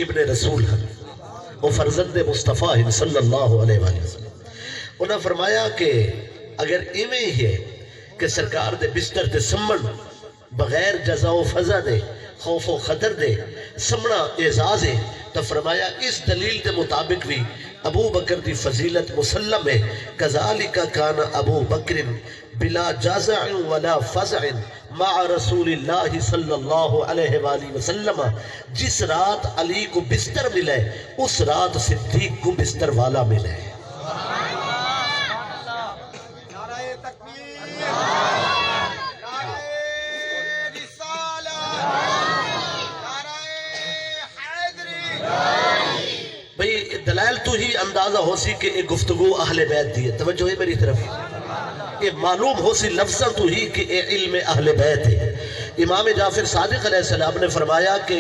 ابن رسول ہیں وہ فرزند مصطفیٰ ہیں صلی اللہ علیہ وآلہ وسلم. انہوں نے فرمایا کہ اگر ایویں ہی ہے کہ سرکار دے بستر تے سمن بغیر جزا و فضا دے خوف و خطر دے سمنا اعزاز ہے، تو فرمایا اس دلیل دے مطابق بھی ابو بکر دی فضیلت مسلم ہے. کذالک کان ابو بکر بلا جزع ولا فزع مع رسول اللہ صلی اللہ علیہ وآلہ وسلم. جس رات علی کو بستر ملے اس رات صدیق کو بستر والا ملے. بھئی دلائل تو ہی اندازہ ہو سی کہ ایک گفتگو اہل بیت دی ہے. توجہ ہے میری طرف. یہ معلوم ہو سی لفظاں تو ہی کہ اے علم اہل بیت ہے. امام جعفر صادق علیہ السلام نے فرمایا کہ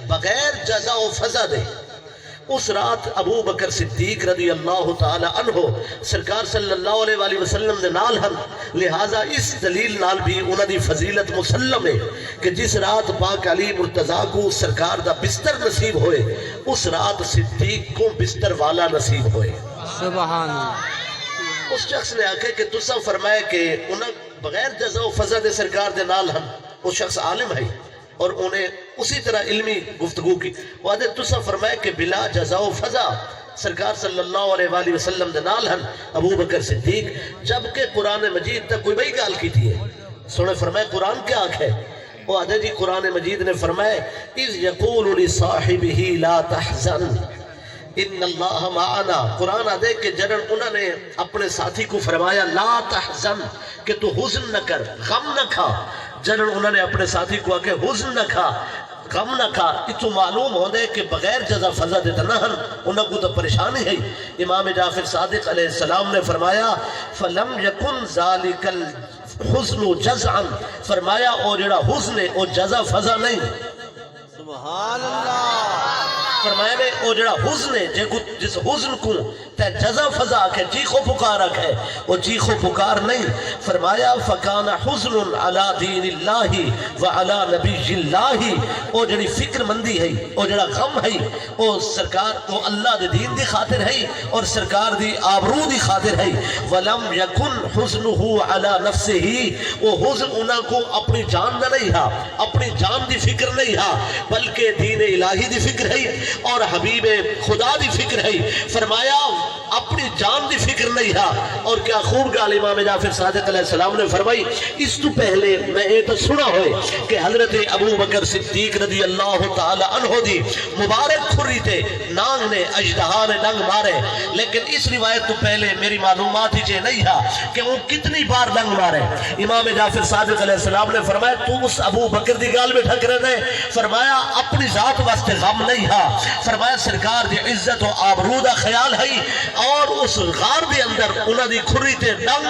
بغیر جزا و فضا دے اس رات ابو بکر صدیق رضی اللہ تعالی عنہ سرکار صلی اللہ علیہ وآلہ وسلم نے نال ہن. لہٰذا اس دلیل نال بھی انہوں دی فضیلت مسلم ہے کہ جس رات پاک علی مرتضیٰ کو سرکار دا بستر نصیب ہوئے اس رات صدیق کو بستر والا نصیب ہوئے. سبحان اللہ. اس شخص نے آکھے کہ تسا فرمائے کہ انہوں بغیر جزا و فضا دے سرکار دے نال ہن. وہ شخص عالم ہے اور انہیں اسی طرح علمی گفتگو کی. وہ تسا فرمائے کہ بلا جزا و فضا سرکار صلی اللہ علیہ وآلہ وسلم دے نال ہن ابو بکر صدیق. جبکہ قرآن مجید تک کوئی بھئی گال کی تھی ہے. سونے فرمائے قرآن کیا آکھے؟ وہ آدھے جی قرآن مجید نے فرمائے اِذْ يَقُولُ لِصَاحِبِهِ لَا تَحْزَنْ ان اللہ معنا. قرآن آدھے کہ جنن انہوں نے اپنے ساتھی کو فرمایا لا تحزن کہ تو حزن نہ کر، غم نہ کھا. جنن انہوں نے اپنے ساتھی کو آکے حزن نہ کھا، غم نہ کھا. تو معلوم ہو دے کہ بغیر جزا فضا دیتا نہ ہن انہوں کو تو پریشانی ہے. امام جعفر صادق علیہ السلام نے فرمایا فَلَمْ يَكُنْ ذَلِكَ الْحُزْنُ جَزْعًا. فرمایا او جڑا حزن ہے او جزا فضا نہیں. سبحان اللہ. فرمایا نے او جڑا حزن ہے جس حزن کو تے جزا فضا آکھے چیخو پکار آکھے وہ چیخو پکار نہیں. فرمایا فَكَانَ حُزْنٌ عَلَى دِينِ اللَّهِ وَعَلَى نَبِيِّ اللَّهِ. او جڑی فکر مندی ہے او جڑا غم ہے او سرکار او اللہ دے دین دی خاطر ہے اور سرکار دی آبرو دی خاطر ہے. وَلَمْ يَكُنْ حُزْنُهُ عَلَى نَفْسِهِ. وہ حزن انہاں کو اپنی جان نہ نہیں ہا، اپنی جان دی فکر نہیں ہا، بلکہ دین الہی دی فکر ہے اور حبیب خدا دی فکر ہے. فرمایا اپنی جان دی فکر نہیں ہا. اور کیا خوب گال امام جعفر صادق علیہ السلام نے فرمائی. اس تو پہلے میں ایک سنا ہوئے کہ حضرت ابو بکر صدیق رضی اللہ تعالی عنہ دی مبارک کھری تے نانگ نے اجدہا نے ڈنگ مارے. لیکن اس روایت تو پہلے میری معلومات ہی چاہے نہیں ہا کہ وہ کتنی بار ڈنگ مارے. امام جعفر صادق علیہ السلام نے فرمایا تو اس ابو بکر دی گال میں ٹھک رہے دے. فرمایا اپنی ذات واسطے غم نہیں ہا. فرمایا سرکار دی عزت و آبرو دا خیال ہے اور اس غار دے اندر انہاں دی کھری تے ڈنگ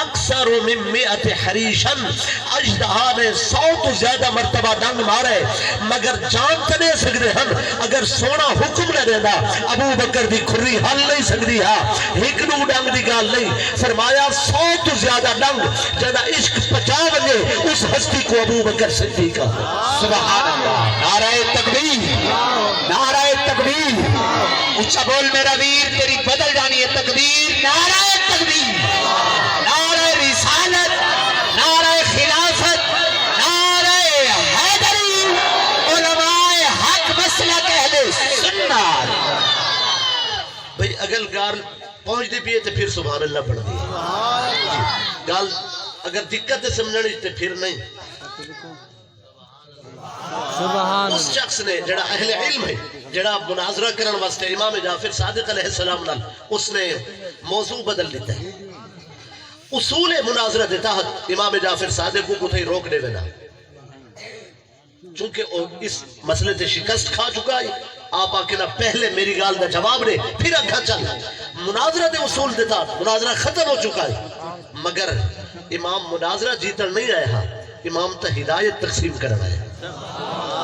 اکثر من مئت حریشن اجدہا نے 100 تو زیادہ مرتبہ ڈنگ مارے مگر جان تے نہیں سکتے ہن. اگر سونا حکم نہ دینا ابو بکر دی کھری حل نہیں سکتی ہا. ایک نو ڈنگ دی گال نہیں. فرمایا 100 تو زیادہ ڈنگ جدا عشق پچا بنے اس ہستی کو ابو بکر صدیق. سبحان اللہ. نعرہ تکبیر، نعرہ تکبیر. اچھا بول میرا ویر تیری بدل جانی ہے تکبیر. نعرہ تکبیر، نعرہ رسالت، نعرہ خلافت، نعرہ حیدری، علماء حق مسلک اہل سنت. بھئی اگر گال پہنچ دی پیئے تو پھر سبحان اللہ پڑھ دی. گال اگر دقت سمجھنے تو پھر نہیں. سبحان. اس شخص نے جڑا اہل علم ہے جڑا مناظرہ کرن واسطے امام جعفر صادق علیہ السلام نال اس نے موضوع بدل دیتا ہے. اصول مناظرہ دیتا ہے امام جعفر صادق کو کتھے روکنے وینا چونکہ اس مسئلے تے شکست کھا چکا ہے. آپ آکے نا پہلے میری گال دا جواب دے پھر اگھا چل. مناظرہ دے اصول دیتا مناظرہ ختم ہو چکا ہے مگر امام مناظرہ جیتن نہیں آیا ہے. امام تا ہدایت تقسیم کرنا ہے.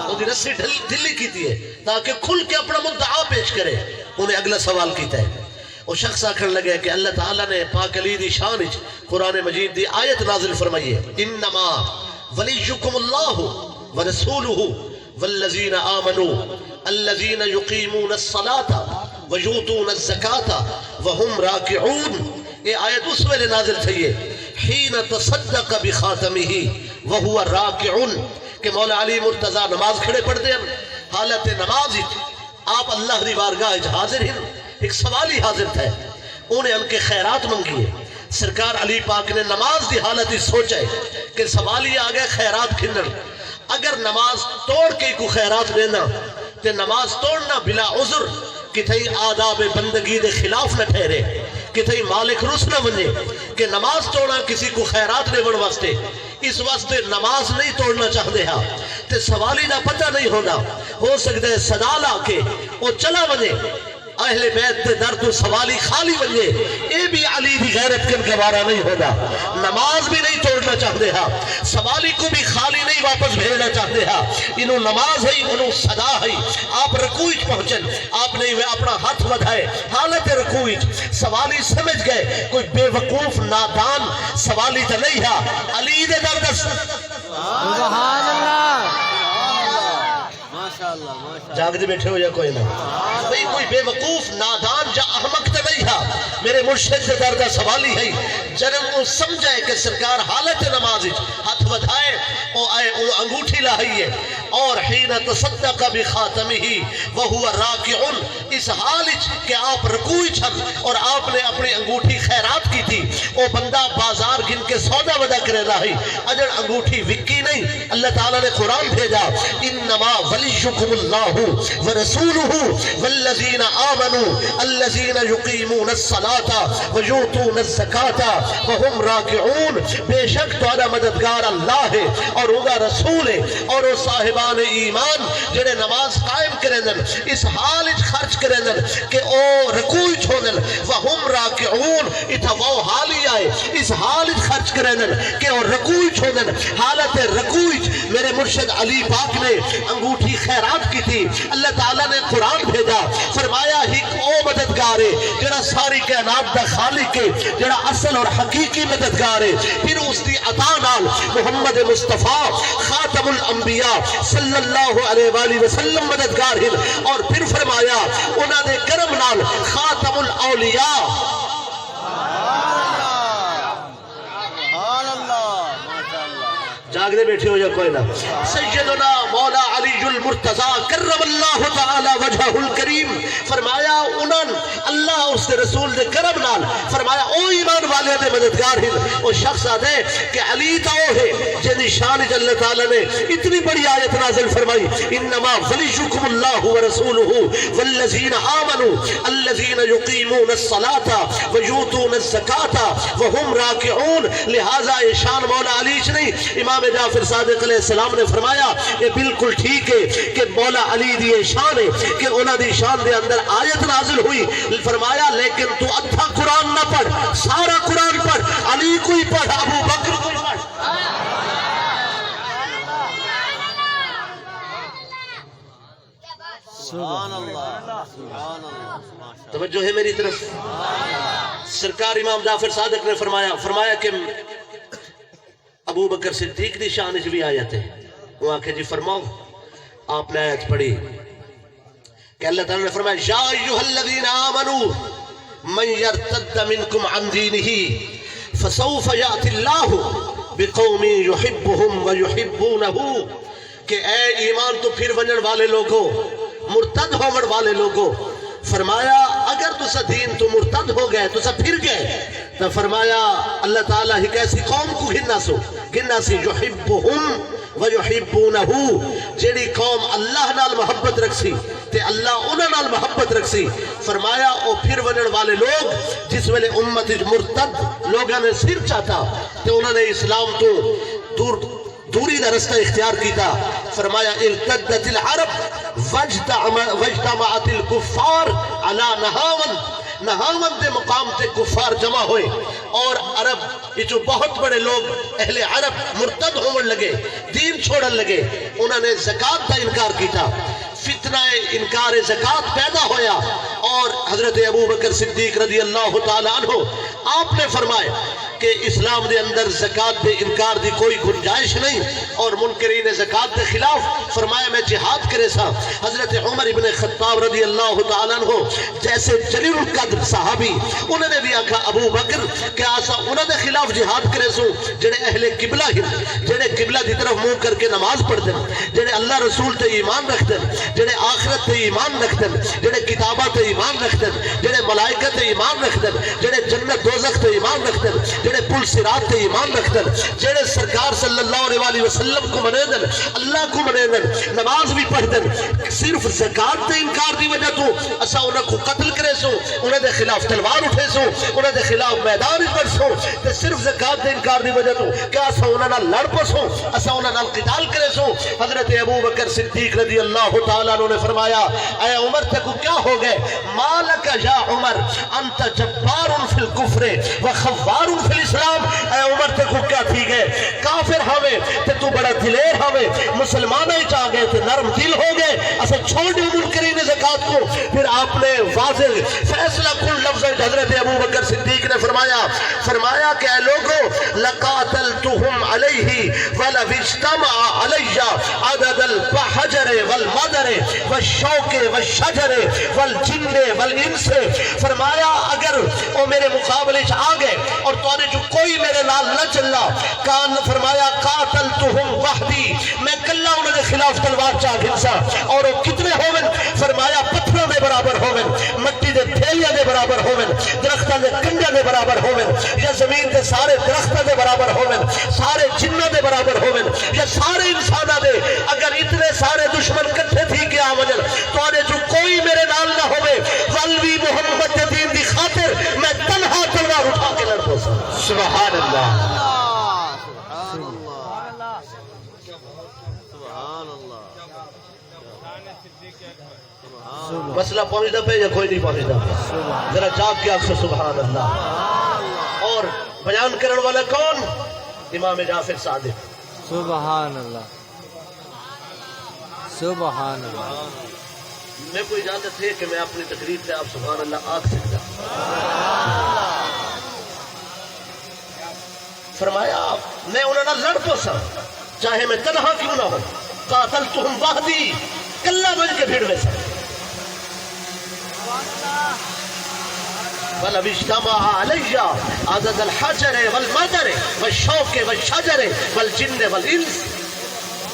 وہ دی رسی دلی کیتی ہے تاکہ کھل کے اپنا مدعا پیش کرے. انہیں اگلا سوال کیتا ہے. وہ شخص آکھن لگے کہ اللہ تعالیٰ نے پاک علی دی شان قرآن مجید دی آیت نازل فرمائی ہے انما ولیکم اللہ ورسولہ والذین آمنوا الذین یقیمون الصلاة ویؤتون الزکاة وهم راکعون. یہ آیت اس ویلے نازل تھی ہے حین تصدق بخاتمہ وہو راکع کہ مولا علی مرتضی نماز کھڑے پڑھتے ہیں حالت نماز آپ اللہ دی بارگاہ حاضر ہیں. ایک سوالی حاضر تھا انہیں ان کے خیرات منگی ہے. سرکار علی پاک نے نماز دی حالت ہی سوچا ہے کہ سوالی آگئے خیرات کھنن. اگر نماز توڑ کے کو خیرات دینا تو نماز توڑنا بلا عذر کتھائی آداب بندگی دے خلاف نہ ٹھہرے, کتھائی مالک رس نہ بنے کہ نماز توڑنا کسی کو خیرات دے بڑھ واسطے. اس واسطے نماز نہیں توڑنا چاہتے ہاں تے سوالی دا پتہ نہیں ہونا. ہو سکتا ہے صدا لا کے وہ چلا بنے اہل بیت دے در تو سوالی خالی بنے, اے بھی علی دی غیرت کن کے بارہ نہیں ہوگا. نماز بھی نہیں توڑنا چاہتے ہاں, سوالی کو بھی خالی نہیں واپس بھیجنا چاہتے ہاں. انہوں نماز ہے, انہوں صدا ہے. آپ رکوعچ پہنچن, آپ نے اپنا ہاتھ بدھائے حالت رکوعچ. سوالی سمجھ گئے کوئی بے وقوف نادان سوالی تو نہیں ہے. علی دے در دس سبحان اللہ جاگ دے بیٹھے ہو یا کوئی نہ بھئی کوئی بے وقوف نادان جا احمق تے نہیں ہے. میرے مرشد سے دردہ سوالی ہے جنم وہ سمجھائے کہ سرکار حالت نماز ہاتھ بدھائے او آئے او انگوٹھی لائی ہے اور حین تصدق بخاتمہ وہو راکع, اس حال کہ آپ رکوع چھن اور آپ نے اپنی انگوٹھی خیرات کی تھی. او بندہ بازار گن کے سودا ودا کرے رہی اجر انگوٹھی وکی نہیں. اللہ تعالیٰ نے قرآن بھیجا انما ولیکم اللہ ورسولہ والذین آمنوا الذین یقیمون الصلاة ویؤتون الزکاة وهم راکعون. بے شک تمہارا مددگار اللہ ہے اور ہوگا رسول ہے اور وہ صاحبان ایمان جنہیں نماز قائم کریں دن اس حال خرچ کریں دن کہ او رکوع چھوڑن وهم راکعون. اتھا وہ حالی آئے اس حال خرچ کریں دن کہ او رکوع چھوڑن. حالت رکوع میرے مرشد علی پاک نے انگوٹھی خیرات کی تھی. اللہ تعالیٰ نے قرآن بھیجا فرمایا ہی او مددگار ہے جڑا ساری کائنات دا خالق ہے, جڑا اصل اور حقیقی مددگار ہے. پھر اس دی عطا نال محمد مصطفیٰ خاتم الانبیاء صلی اللہ علیہ وآلہ وسلم مددگار ہیں اور پھر فرمایا انہاں دے کرم نال خاتم الاولیاء جاگ دے بیٹھے ہو یا کوئی نہ سیدنا مولا علی المرتضی کرم اللہ تعالی وجہہ الکریم فرمایا انہاں اللہ اس دے رسول دے کرم نال فرمایا او ایمان والے دے مددگار ہیں. وہ شخص آدھے کہ علی تا وہ ہے جنہی شان اللہ تعالی نے اتنی بڑی آیت نازل فرمائی انما ولیکم اللہ ورسولہ والذین آمنوا الذین یقیمون الصلاة ویؤتون الزکاة وهم راکعون. لہذا یہ شان مولا علی نہیں. امام جعفر صادق علیہ السلام نے فرمایا یہ بالکل ٹھیک ہے کہ مولا علی دی شان ہے کہ انہاں دی شان دے اندر آیت نازل ہوئی. فرمایا لیکن تو ادھا قرآن نہ پڑھ, سارا قرآن پڑھ. علی کو ہی پڑھ, ابو بکر کو ہی پڑھ. سبحان اللہ سبحان اللہ. توجہ ہے میری طرف. سرکار امام جعفر صادق نے فرمایا کہ ابو بکر صدیق دی شان وچ بھی آیت ہے. وہ آکھے جی فرماؤ. آپ نے آیت پڑھی کہ اللہ تعالیٰ نے فرمایا یا ایھا الذین آمنوا من یرتد منکم عن دینہ فسوف یأتی اللہ بقوم یحبهم ویحبونہ. کہ اے ایمان تو پھر ونجن والے لوگوں, مرتد ہومن والے لوگوں, فرمایا اگر تسا دین تو مرتد ہو گئے تسا پھر گئے تو فرمایا اللہ تعالیٰ ہی کیسی قوم کو گننا سی یحبهم ویحبونہ. جیڑی قوم اللہ نال محبت رکھ سی تے اللہ انہاں نال محبت رکھ سی. فرمایا او پھر ونن والے لوگ جس ویلے امت مرتد لوگاں نے سر چاہتا تے انہوں نے اسلام تو دوری دا رستہ اختیار کیتا. فرمایا ارتدت العرب واجتمعت الکفار علی نہاون دے مقام تے کفار جمع ہوئے اور عرب یہ جو بہت بڑے لوگ اہل عرب مرتد ہون لگے, دین چھوڑن لگے. انہوں نے زکاة کا انکار کیتا. فتنہ انکار زکاة پیدا ہویا اور حضرت ابو بکر صدیق رضی اللہ تعالیٰ عنہ آپ نے فرمایا کہ اسلام دے اندر زکات دے انکار دی کوئی گنجائش نہیں اور منکرین زکات دے خلاف فرمایا میں جہاد کرے سا. حضرت عمر ابن خطاب رضی اللہ تعالیٰ عنہ جیسے جلیل القدر صحابی انہوں نے بھی آکھا ابو بکر کہ آسا انہوں نے خلاف جہاد کرے سو جڑے اہل قبلہ ہی جڑے قبلہ دی طرف منہ کر کے نماز پڑھ دیں جڑے اللہ رسول تے ایمان رکھ دیں جڑے آخرت تے ایمان رکھ دیں جڑے کتابہ تے ایمان رکھ دیں جڑے ملائکہ تے ایمان رکھ دیں جڑے جنت دوزخ تے ایمان رکھ دیں جڑے پل صراط تے ایمان رکھ دیں جڑے سرکار صلی اللہ علیہ وسلم کو منے دیں اللہ کو منے دیں نماز بھی پڑھ دیں صرف زکات تے انکار دی وجہ تو اسا انہاں کو قتل کرے سو انہاں دے خلاف تلوار اٹھے سو انہاں دے خلاف میدان پڑھ سو تے صرف زکات دے انکار دی وجہ تو کیا اسا انہاں نال لڑ پسو اسا انہاں نال قتال کرے سو. حضرت ابو بکر صدیق رضی اللہ تعالیٰ عنہ نے فرمایا اے عمر تکو کیا ہو گئے مالک یا عمر انت جبار فی الکفر و خوار فی الاسلام. اے عمر تکو کیا تھی گئے کافر ہوئے تے تو بڑا دلیر ہوئے مسلمان ہی چاہ گئے تے نرم دل ہو گئے اسا چھوڑ دے منکرین زکات کو. پھر آپ نے واضح فیصلہ کن لفظ حضرت ابو بکر صدیق نے فرمایا کہ اے لوگوں لقاتلتہم علیہ ولو اجتمع علی عدد الحجر والمدر والشوک والشجر والجن والانس. فرمایا اگر وہ میرے مقابلے آ گئے اور تو نے جو کوئی میرے نال نہ چلا کان فرمایا قاتلتہم وحدی میں کلا انہوں نے خلاف تلوار چاہ گھنسا اور وہ کتنے ہوئے فرمایا پتھروں دے برابر ہوئے مٹی دے پھیلیاں دے برابر ہوئے درختوں دے کنڈے دے برابر ہوئے یا زمین دے سارے درختوں دے برابر ہوئے سارے جنوں دے برابر ہوئے یا سارے انسانہ دے اگر اتنے سارے دشمن کٹھے تھی کیا وجل تو آنے جو کوئی میرے نال نہ ہوئے والوی محمد کے دین دی خاطر میں تنہا تلوار اٹھا کے لڑ پوسا. سبحان اللہ مسئلہ پہنچتا پہ یا کوئی نہیں پہنچتا ذرا جاگ کے اکثر سبحان اللہ. اور بیان کرنے والا کون امام جعفر صادق. سبحان اللہ سبحان اللہ. میں کوئی اجازت ہے کہ میں اپنی تقریر سے آپ سبحان اللہ آکھ سکتا. فرمایا میں انہوں نے لڑ پوسا چاہے میں تنہا کیوں نہ ہوں قاتلتہم وحدی کلا بن کے بھیڑ ویسا وَلَوْ اجْتَمَعَ عَلَيَّ عَدَدَ الْحَجَرِ وَالْمَدَرِ وَالشَّوْكِ وَالشَّجَرِ وَالْجِنِّ وَالْإِنسِ.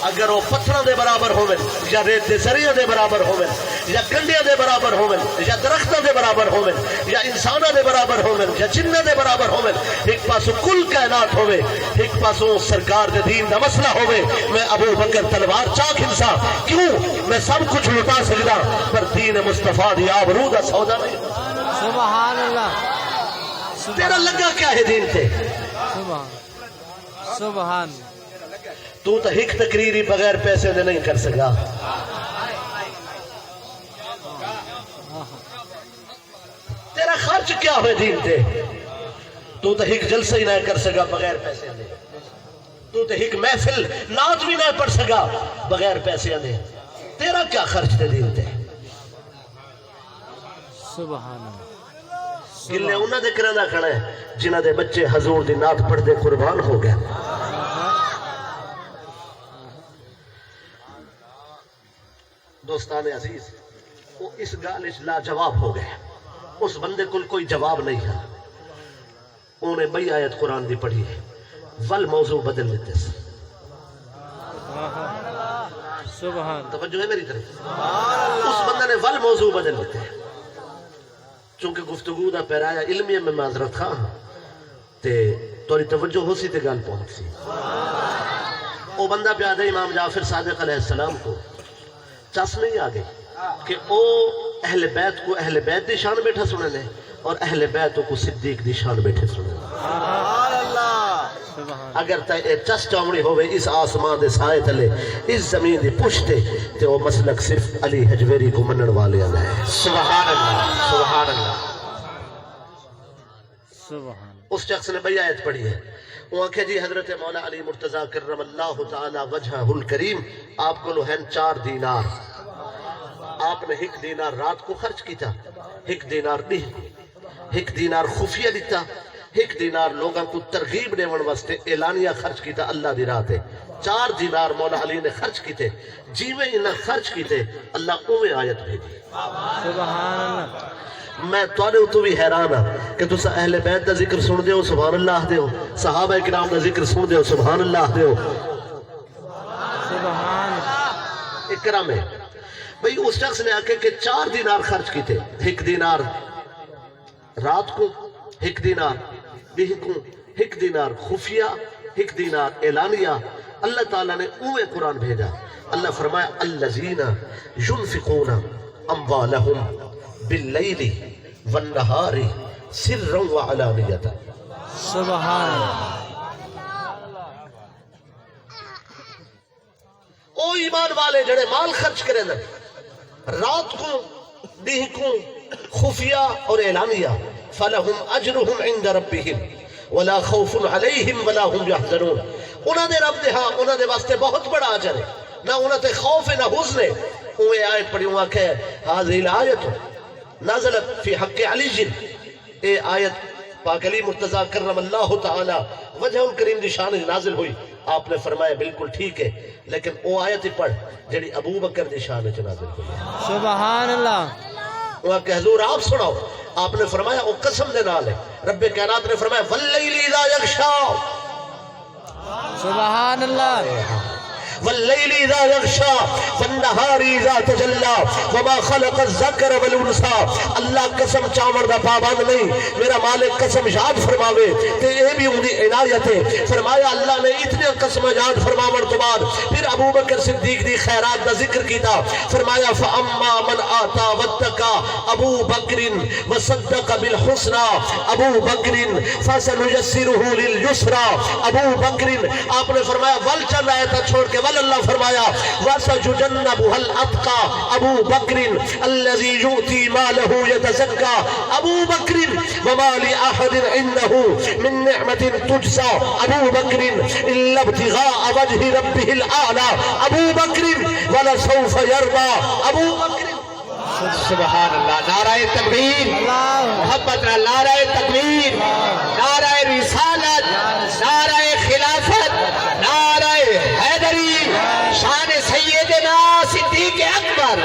اگر وہ پتھروں دے برابر ہوئے یا ریت دے ذریعہ دے برابر ہوئے یا کنڈیاں دے برابر ہوئے یا درختوں دے برابر ہوئے یا انسانہ دے برابر ہوئے یا جنہ دے برابر ہوئے ایک پاسو کل کائنات ہوئے ایک پاسو سرکار دے دین دا مسئلہ ہوئے میں ابو بکر تلوار چاک انسا کیوں میں سب کچھ لٹا سکتا پر دین مصطفیٰ دی آبرو دا سودا نہیں. سبحان اللہ. تیرا لگا کیا ہے دین تے سبحان تو ہک تقریری بغیر پیسے دے نہیں کر سکا. تیرا خرچ کیا ہوئے دین تے تو ہک جلسہ ہی نہیں کر سکا بغیر پیسے دے. تو ہک محفل نعت بھی نہیں پڑھ سکا بغیر پیسے دے. تیرا کیا خرچ تے دین تے. سبحان اللہ. گلے انہاں دے کرنا کھڑا ہے جنہاں دے بچے حضور دی نعت پڑھ دے قربان ہو گئے. دوستان عزیز وہ اس گال لا جواب ہو گئے. اس بندے کو کوئی جواب نہیں ہے. انہوں نے بئی آیت قرآن دی پڑھی ہے ول موضوع بدل لیتے سے. سبحان توجہ ہے میری طرف. اس بندے نے ول موضوع بدل لیتے ہیں چونکہ گفتگو دا پیرایا علمیہ میں معذرت خواہ تے توری توجہ ہو سی تے گال پہنچ سی. وہ بندہ پیادہ امام جعفر صادق علیہ السلام کو چس نہیں آ گئی کہ او اہل بیت کو اہل بیت دی شان بیٹھا سنے لے اور اہل بیت کو صدیق دی شان بیٹھے سنے لے. اگر تا اے چس چامڑی ہوئے اس آسمان دے سائے تلے اس زمین دی پشتے تے وہ مسلک صرف علی حجویری کو منن والے اللہ ہے. سبحان اللہ سبحان اللہ. اس شخص نے بھئی آیت پڑھی ہے. وہ کہ جی حضرت مولا علی مرتضی کرم اللہ تعالی وجہہ الکریم آپ کو ہیں 4 دینار. آپ نے 1 دینار رات کو خرچ کیتا 1 دینار نہیں 1 دینار خفیہ دیتا ایک دینار لوگاں کو ترغیب دیون واسطے اعلانیہ خرچ کیتا اللہ دی راہ تے 4 دینار مولا علی نے خرچ کیتے جیویں انہاں خرچ کیتے اللہ اوے آیت بھیجی سبحان اللہ میں تواڈے تو بھی حیران ہاں کہ تساں اہل بیت دا ذکر سن دیو سبحان اللہ دیو صحابہ کرام دا ذکر سن دیو سبحان اللہ دیو سبحان اکرام ہے بھئی اس شخص نے آکے کہ 4 دینار خرچ کیتے 1 دینار رات کو 1 دینار بہکوں 1 دینار خفیہ 1 دینار اعلانیہ اللہ تعالیٰ نے اوے قرآن بھیجا اللہ فرمایا الذین ينفقون اموالهم باللیل والنہار سرا وعلانیتا سبحان اللہ او ایمان والے جڑے مال خرچ کریں رات کو بہکوں خفیہ اور اعلانیہ فَلَهُمْ أَجْرُهُمْ عِنْدَ رَبِّهِمْ وَلَا خَوْفٌ عَلَيْهِمْ وَلَا هُمْ يَحْزَنُونَ انہاں دے رب دے ہاں انہاں دے واسطے بہت بڑا اجر ہے نہ انہاں تے خوف نہ حزن ہے اوہ آیت پڑھی ہوا کہ هذه الآیت نازلت فی حق علی اے آیت پاک علی مرتضی کرم اللہ تعالی وجہ الکریم دی شان نازل ہوئی آپ نے فرمایا بالکل ٹھیک ہے لیکن وہ آیت پڑھ جڑی ابو بکر دی شان نازل ہوئی سبحان اللہ وہاں کہ حضور آپ سناؤ آپ نے فرمایا وہ قسم دے نال ہے رب کائنات نے فرمایا واللیل اذا یغشا سبحان اللہ واللیل اذا یغشا والنہار اذا تجلا وما خلق الذکر والانثى اللہ قسم چاور دا پابند نہیں میرا مالک قسم یاد فرماوے تے اے بھی ان دی عنایت ہے فرمایا اللہ نے اتنے قسم یاد فرماون تو بعد پھر ابو بکر صدیق دی خیرات دا ذکر کیتا فرمایا فاما من آتا واتقى ابو بکر وصدق بالحسنى ابو بکر فسنيسره لليسرى ابو بکر آپ نے فرمایا ول چل رہا تھا چھوڑ کے اللہ فرمایا وَسَجُجَنَّبُهَا الْأَتْقَى ابو بکر الذي يؤتي ماله يتزكى ابو بکر وما لأحد عنده من نعمة تجزى ابو بکر إلا ابتغاء وجه ربه الأعلى ابو بکر ولسوف يرضى ابو بکر سبحان اللہ نعرہ تکبیر محبت نعرہ تکبیر نعرہ رسالت نعرہ خلافت نعرہ حیدری شان سیدنا صدیق اکبر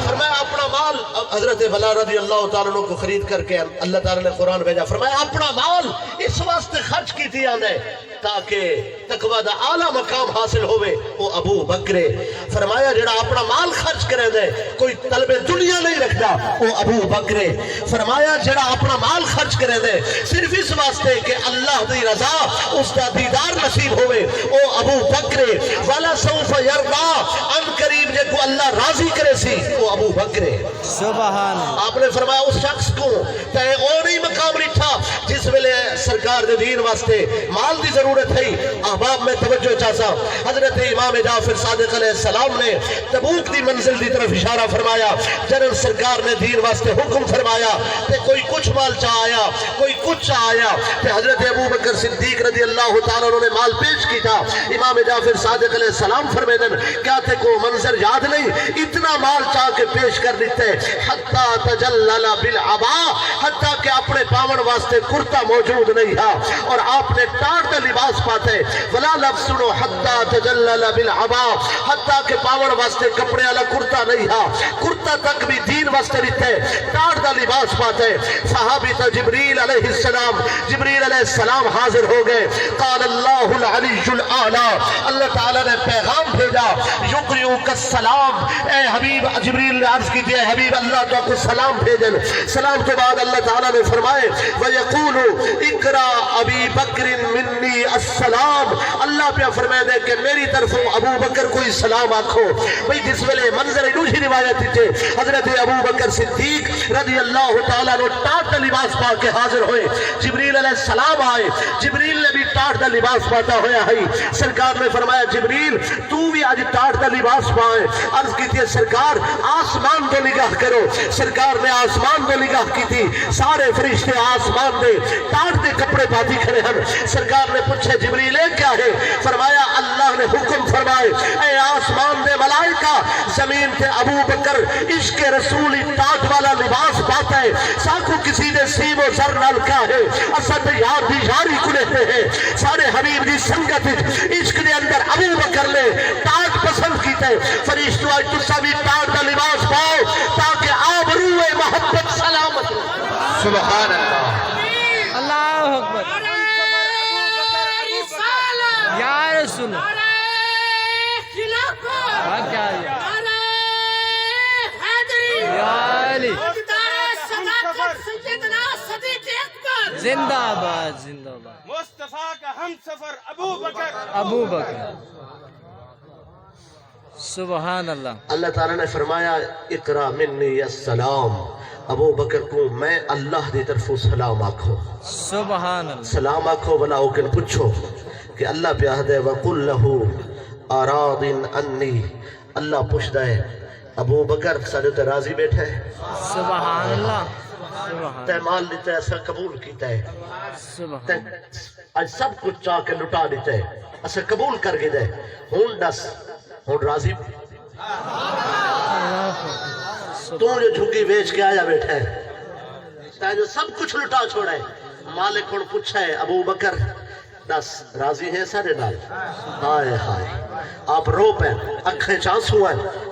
فرمایا اپنا مال حضرت بلال رضی اللہ تعالیٰ عنہ کو خرید کر کے اللہ تعالیٰ نے قرآن بھیجا فرمایا اپنا مال اس واسطے خرچ کی تھی آنے تاکہ تقوی دا اعلیٰ مقام حاصل ہوئے وہ ابو بکرے فرمایا جڑا اپنا مال خرچ کرے دے کوئی طلب دنیا نہیں رکھتا وہ ابو بکرے فرمایا جڑا اپنا مال خرچ کرے دے صرف اس واسطے کہ اللہ دی رضا اس دا دیدار نصیب ہوئے وہ ابو بکرے والا سوف یرضا ان قریب جے کو اللہ راضی کرے سی وہ ابو بکرے سبحان آپ نے فرمایا اس شخص کو تے او نہیں مقام رٹھا جس ویلے سرکار دے دین واسطے مال دی ضرورت ہے احباب میں توجہ چاہتا حضرت امام جعفر صادق علیہ السلام نے تبوک دی منزل دی طرف اشارہ فرمایا جنرل سرکار نے دین واسطے حکم فرمایا تے کوئی کچھ مال چاہ آیا کوئی کچھ چاہ آیا تے حضرت ابو بکر صدیق رضی اللہ تعالیٰ انہوں نے مال پیش کی تھا امام جعفر صادق علیہ السلام فرمیدن کیا تے کو منظر یاد نہیں اتنا مال چاہ کے پیش کر دیتے حتی تجلل بالعبا حتی کہ اپنے پاون واسطے کرتا موجود نہیں تھا اور آپ نے ٹاٹ دا لباس پاتے ولا لبسنو حتی تجلل بالعبا حتی کہ پاون واسطے کپڑے والا کرتا نہیں تھا کرتا تک بھی دین واسطے رہتے ٹاٹ دا لباس پاتے صحابی تا جبریل علیہ السلام جبریل علیہ السلام حاضر ہو گئے قال اللہ العلی الاعلی اللہ تعالیٰ نے پیغام بھیجا یقریوک السلام اے حبیب جبریل نے عرض کی اے حبیب اللہ تو کو سلام بھیجن سلام کے بعد اللہ تعالیٰ نے فرمائے وَيَقُولُ اِقْرَا ابی بکر منی السلام اللہ پہ فرمائے دے کہ میری طرف ابو بکر کوئی سلام آکھو بھئی جس ویلے منظر دوسری روایت تھے حضرت ابو بکر صدیق رضی اللہ تعالیٰ نے ٹاٹ لباس پا کے حاضر ہوئے جبریل علیہ السلام آئے جبریل نے بھی ٹاٹ لباس پاتا ہویا ہے سرکار نے فرمایا جبریل تو بھی آج ٹاٹ لباس پائے عرض کی تھی سرکار آسمان دے نگاہ کرو سرکار نے آسمان دے نگاہ کی تھی سارے فرشتے آسمان دے ٹاٹ دے کپڑے پاتی کھڑے ہیں سرکار نے پوچھے جبریل کیا ہے فرمایا اللہ نے حکم فرمائے اے آسمان دے ملائکہ زمین تے ابو بکر عشق رسول ٹاٹ والا لباس پاتا ہے ساکو کسی نے سیم و زر نال کا ہے اصل یار دی یاری کو لیتے ہیں سارے حبیب دی سنگت عشق دے اندر ابو بکر نے ٹاٹ پسند کیتے فرشتو آج تسا بھی ٹاٹ دا لباس پاؤ تاکہ آبرو محبت سلامت سبحان اللہ اللہ اکبر یا رسول کیا یا علی زندہ آباد زندہ آباد مصطفیٰ کا ہم سفر ابو بکر ابو بکر سبحان اللہ اللہ تعالیٰ نے فرمایا اقرا منی السلام ابو بکر کو میں اللہ دی طرف سلام آکھو سبحان اللہ سلام آکھو بلا اوکن پچھو کہ اللہ پیاہ دے وَقُلْ لَهُ آرَاضٍ انی اللہ پوچھ دے ابو بکر سارے تے راضی بیٹھے سبحان اللہ سبحان تے مال لیتے ایسا قبول کیتا ہے سبحان تے آج سب کچھ چاہ کے لٹا دیتے ایسا قبول کر کے دے ہون ڈس ہون راضی تو جو جھنگی بیچ کے آیا بیٹھے تے جو سب کچھ لٹا چھوڑے مالک ہون پوچھا ہے ابو بکر دس راضی ہے سارے نال ہائے ہائے آپ رو پہ اکھیں چانسو ہیں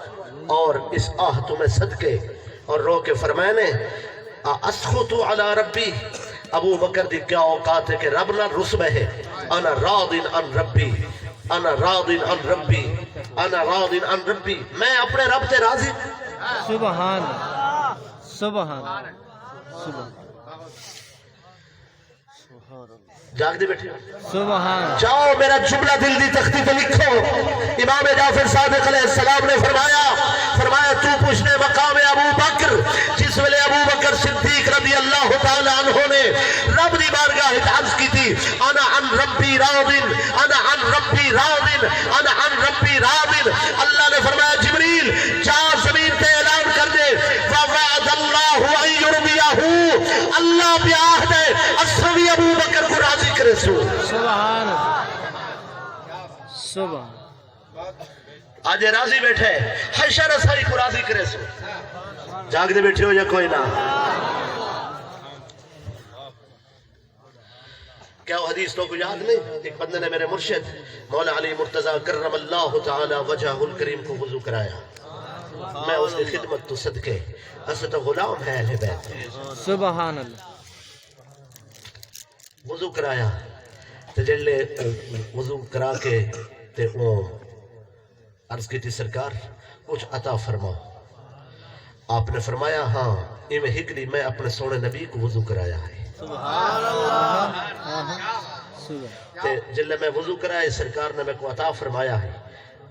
اور اس آہ تمہیں صدقے اور رو کے فرمائنے اسخطو علی ربی ابو بکر دی کیا اوقات ہے کہ رب نہ رسبہ ہے انا راضٍ عن ربی انا راضٍ عن ربی انا راضٍ عن ربی میں اپنے رب تے راضی سبحان سبحان سبحان جاگ دے بیٹھے سبحان جاؤ میرا جملہ دل دی تختی پہ لکھو امام جعفر صادق علیہ السلام نے فرمایا تو پوچھنے مقام ابو بکر جس ویلے ابو بکر صدیق رضی اللہ تعالی عنہ نے رب دی بارگاہ عرض کی تھی انا عن ربی راضٍ انا عن ربی راضٍ انا عن ربی راضٍ اللہ نے فرمایا جبریل جا زمین پہ اعلان کر دے وَوَعَدَ اللَّهُ أَن يُرْضِيَهُ اللہ بیاہ دے اسوی ابو بکر کو راضی کرے سو سبحان سبحان آج راضی بیٹھے حشر رسائی کو راضی کرے سو جاگ دے بیٹھے ہو یا کوئی نہ کیا وہ حدیث تو کو یاد نہیں ایک بندے نے میرے مرشد مولا علی مرتضی کرم اللہ تعالی وجہ الکریم کو وضو کرایا میں اس کی خدمت تو صدقے اسے تو غلام ہے اہل بیت سبحان اللہ وضو کرایا تے جلے وضو کرا کے تے وہ عرض کی تھی سرکار کچھ عطا فرماؤ آپ نے فرمایا ہاں میں ہکڑی میں اپنے سونے نبی کو وضو کرایا ہے تے جلے میں وضو کرایا سرکار نے میں کو عطا فرمایا ہے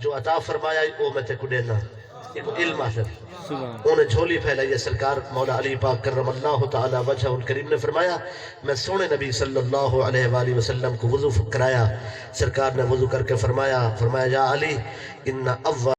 جو عطا فرمایا ہے وہ میں تے کو دینا ایک علم حاصل انہیں جھولی پھیلائی ہے سرکار مولا علی پاک کرم اللہ تعالی وجہ الکریم نے فرمایا میں سونے نبی صلی اللہ علیہ وآلہ وسلم کو وضو کرایا سرکار نے وضو کر کے فرمایا یا علی ان اول